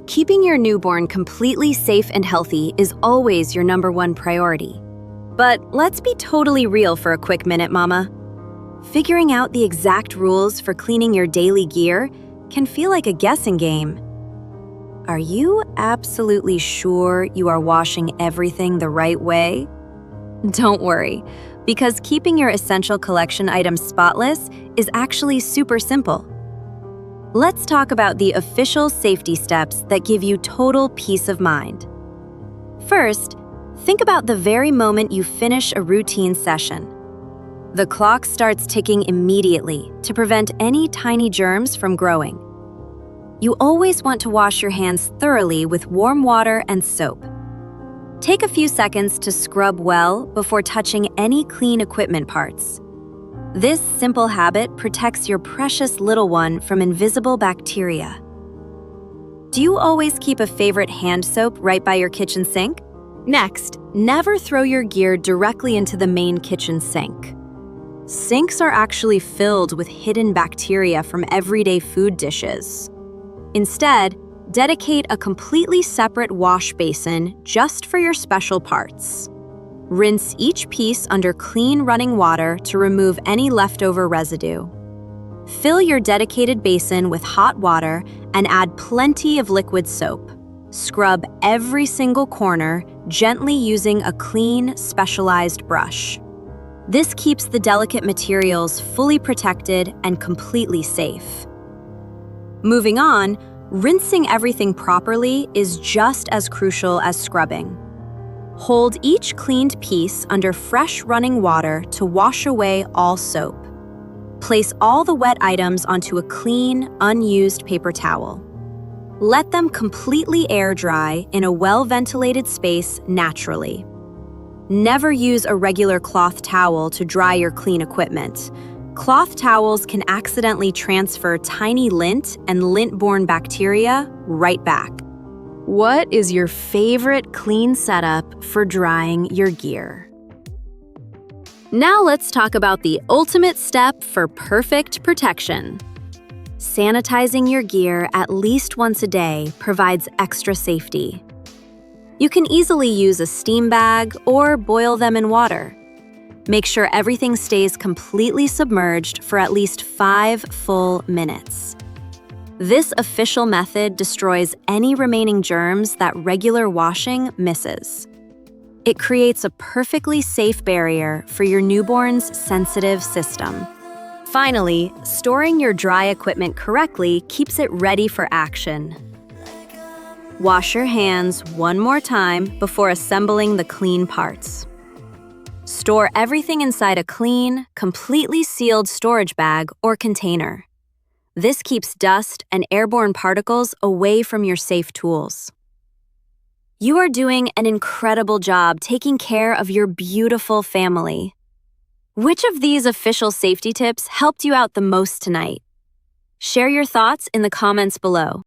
Keeping your newborn completely safe and healthy is always your #1 priority. But let's be totally real for a quick minute, Mama. Figuring out the exact rules for cleaning your daily gear can feel like a guessing game. Are you absolutely sure you are washing everything the right way? Don't worry, because keeping your essential collection items spotless is actually super simple. Let's talk about the official safety steps that give you total peace of mind. First, think about the very moment you finish a routine session. The clock starts ticking immediately to prevent any tiny germs from growing. You always want to wash your hands thoroughly with warm water and soap. Take a few seconds to scrub well before touching any clean equipment parts. This simple habit protects your precious little one from invisible bacteria. Do you always keep a favorite hand soap right by your kitchen sink? Next, never throw your gear directly into the main kitchen sink. Sinks are actually filled with hidden bacteria from everyday food dishes. Instead, dedicate a completely separate wash basin just for your special parts. Rinse each piece under clean running water to remove any leftover residue. Fill your dedicated basin with hot water and add plenty of liquid soap. Scrub every single corner, gently using a clean, specialized brush. This keeps the delicate materials fully protected and completely safe. Moving on, rinsing everything properly is just as crucial as scrubbing. Hold each cleaned piece under fresh running water to wash away all soap. Place all the wet items onto a clean, unused paper towel. Let them completely air dry in a well-ventilated space naturally. Never use a regular cloth towel to dry your clean equipment. Cloth towels can accidentally transfer tiny lint and lint-borne bacteria right back. What is your favorite clean setup for drying your gear? Now let's talk about the ultimate step for perfect protection. Sanitizing your gear at least once a day provides extra safety. You can easily use a steam bag or boil them in water. Make sure everything stays completely submerged for at least 5 full minutes. This official method destroys any remaining germs that regular washing misses. It creates a perfectly safe barrier for your newborn's sensitive system. Finally, storing your dry equipment correctly keeps it ready for action. Wash your hands one more time before assembling the clean parts. Store everything inside a clean, completely sealed storage bag or container. This keeps dust and airborne particles away from your safe tools. You are doing an incredible job taking care of your beautiful family. Which of these official safety tips helped you out the most tonight? Share your thoughts in the comments below.